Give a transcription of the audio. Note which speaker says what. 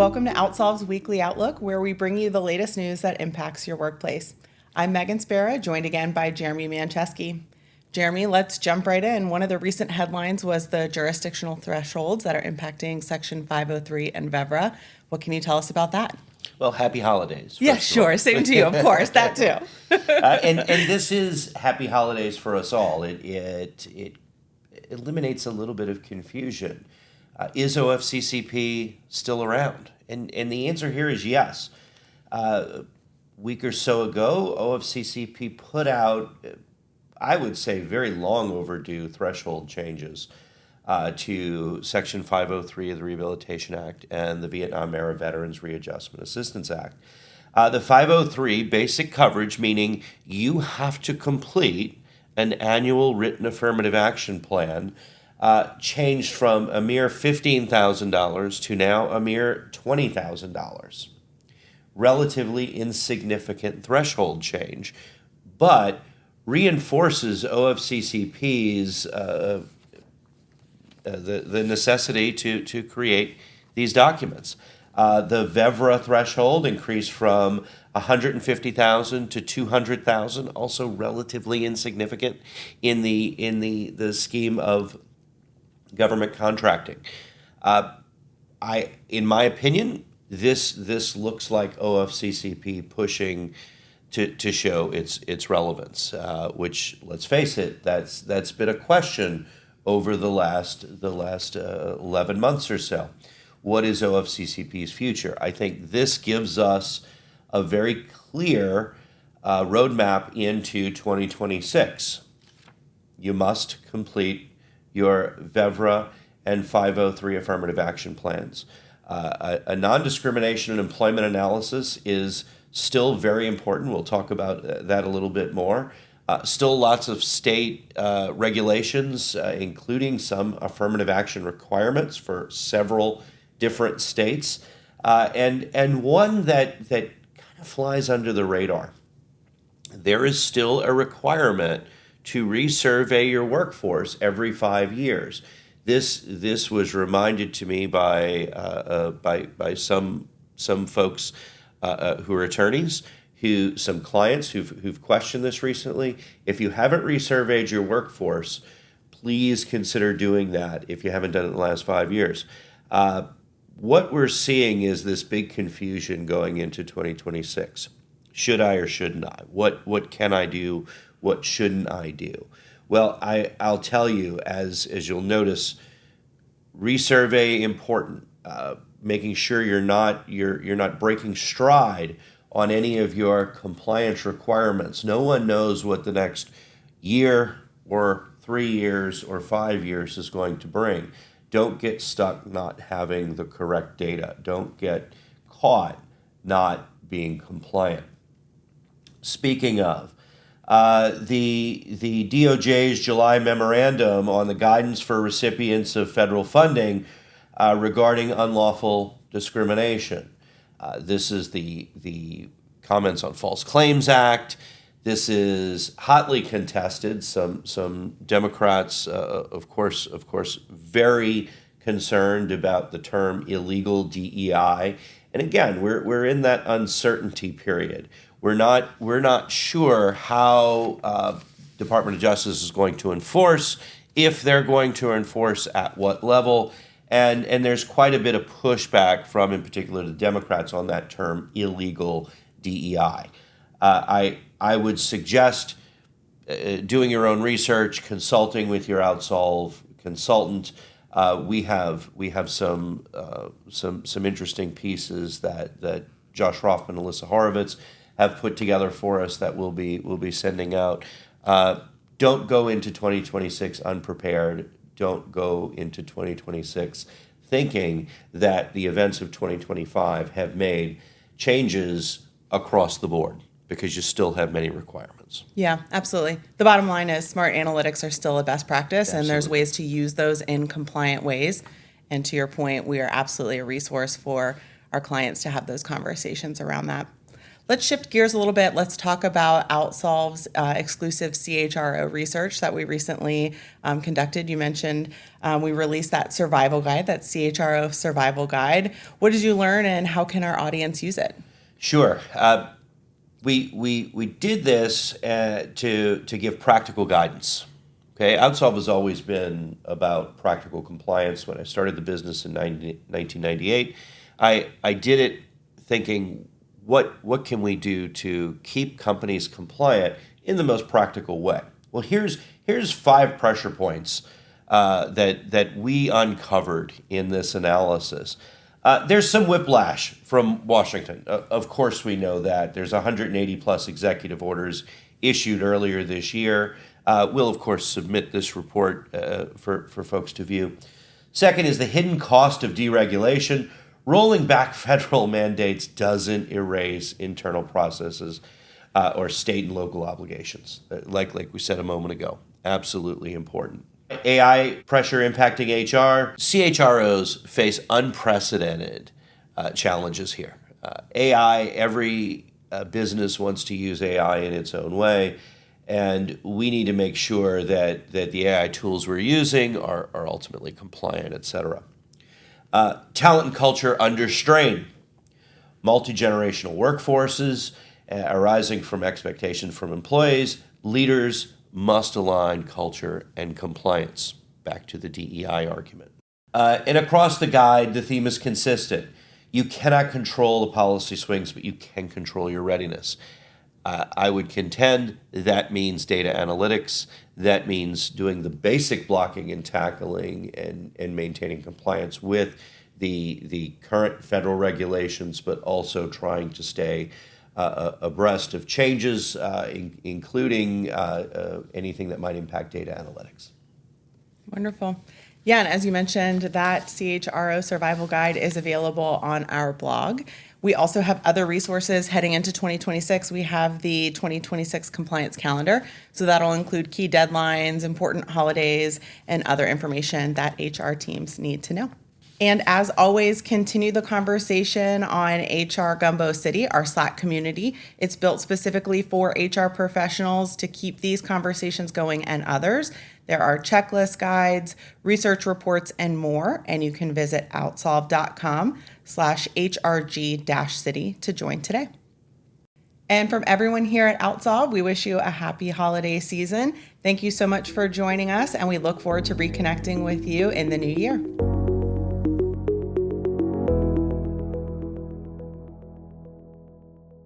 Speaker 1: Welcome to OutSolve's Weekly Outlook, where we bring you the latest news that impacts your workplace. I'm Meghan Spera, joined again by Jeremy Mancheski. Jeremy, let's jump right in. One of the recent headlines was the jurisdictional thresholds that are impacting Section 503 and VEVRA. What can you tell us about that?
Speaker 2: Well, happy holidays.
Speaker 1: Yeah, sure. Same to you, of course. That too.
Speaker 2: And this is happy holidays for us all. It eliminates a little bit of confusion. Is OFCCP still around? And the answer here is yes. A week or so ago, OFCCP put out, I would say, very long overdue threshold changes to Section 503 of the Rehabilitation Act and the Vietnam-era Veterans Readjustment Assistance Act. The 503 basic coverage, meaning you have to complete an annual written affirmative action plan, changed from a mere $15,000 to now a mere $20,000. Relatively insignificant threshold change, but reinforces OFCCP's the necessity to create these documents. The VEVRA threshold increased from 150,000 to 200,000, also relatively insignificant in the scheme of government contracting. In my opinion, this looks like OFCCP pushing to show its relevance, which, let's face it, that's been a question over the last 11 months or so. What is OFCCP's future? I think this gives us a very clear roadmap into 2026. You must complete your VEVRA and 503 affirmative action plans. A non-discrimination and employment analysis is still very important. We'll talk about that a little bit more. Still lots of state regulations, including some affirmative action requirements for several different states, and one that kind of flies under the radar. There is still a requirement to resurvey your workforce every 5 years. This was reminded to me by some folks who are attorneys, some clients who've questioned this recently. If you haven't resurveyed your workforce, please consider doing that if you haven't done it in the last 5 years. What we're seeing is this big confusion going into 2026. Should I or shouldn't I? What can I do? What shouldn't I do? Well, I'll tell you, as you'll notice, resurvey important. Making sure you're not breaking stride on any of your compliance requirements. No one knows what the next year or 3 years or 5 years is going to bring. Don't get stuck not having the correct data. Don't get caught not being compliant. Speaking of, the DOJ's July memorandum on the guidance for recipients of federal funding regarding unlawful discrimination. This is the comments on False Claims Act. This is hotly contested. Some Democrats, of course, very concerned about the term illegal DEI. And again, we're in that uncertainty period. We're not sure how Department of Justice is going to enforce, if they're going to enforce at what level, and there's quite a bit of pushback from, in particular, the Democrats on that term, illegal DEI. I would suggest doing your own research, consulting with your OutSolve consultant. We have some interesting pieces that Josh Rothman and Alyssa Horowitz have put together for us that we'll be sending out. Don't go into 2026 unprepared. Don't go into 2026 thinking that the events of 2025 have made changes across the board, because you still have many requirements.
Speaker 1: Yeah, absolutely. The bottom line is smart analytics are still a best practice, absolutely. And there's ways to use those in compliant ways. And to your point, we are absolutely a resource for our clients to have those conversations around that. Let's shift gears a little bit. Let's talk about OutSolve's exclusive CHRO research that we recently conducted. You mentioned we released that survival guide, that CHRO survival guide. What did you learn and how can our audience use it?
Speaker 2: Sure. We did this to give practical guidance. Okay, OutSolve has always been about practical compliance. When I started the business in 1998, I did it thinking, what can we do to keep companies compliant in the most practical way? Well, here's 5 pressure points that we uncovered in this analysis. There's some whiplash from Washington. Of course, we know that. There's 180 plus executive orders issued earlier this year. We'll, of course, submit this report for folks to view. Second is the hidden cost of deregulation. Rolling back federal mandates doesn't erase internal processes or state and local obligations, like we said a moment ago. Absolutely important. AI pressure impacting HR. CHROs face unprecedented challenges here. AI, every business wants to use AI in its own way, and we need to make sure that the AI tools we're using are ultimately compliant, et cetera. Talent and culture under strain. Multi-generational workforces arising from expectation from employees. Leaders must align culture and compliance. Back to the DEI argument. And across the guide, the theme is consistent. You cannot control the policy swings, but you can control your readiness. I would contend that means data analytics. That means doing the basic blocking and tackling and maintaining compliance with the current federal regulations, but also trying to stay abreast of changes, including anything that might impact data analytics.
Speaker 1: Wonderful. Yeah, and as you mentioned, that CHRO survival guide is available on our blog. We also have other resources heading into 2026. We have the 2026 compliance calendar. So that'll include key deadlines, important holidays, and other information that HR teams need to know. And as always, continue the conversation on HR Gumbo City, our Slack community. It's built specifically for HR professionals to keep these conversations going and others. There are checklist guides, research reports, and more. And you can visit outsolve.com/HRG-city to join today. And from everyone here at OutSolve, we wish you a happy holiday season. Thank you so much for joining us, and we look forward to reconnecting with you in the new year.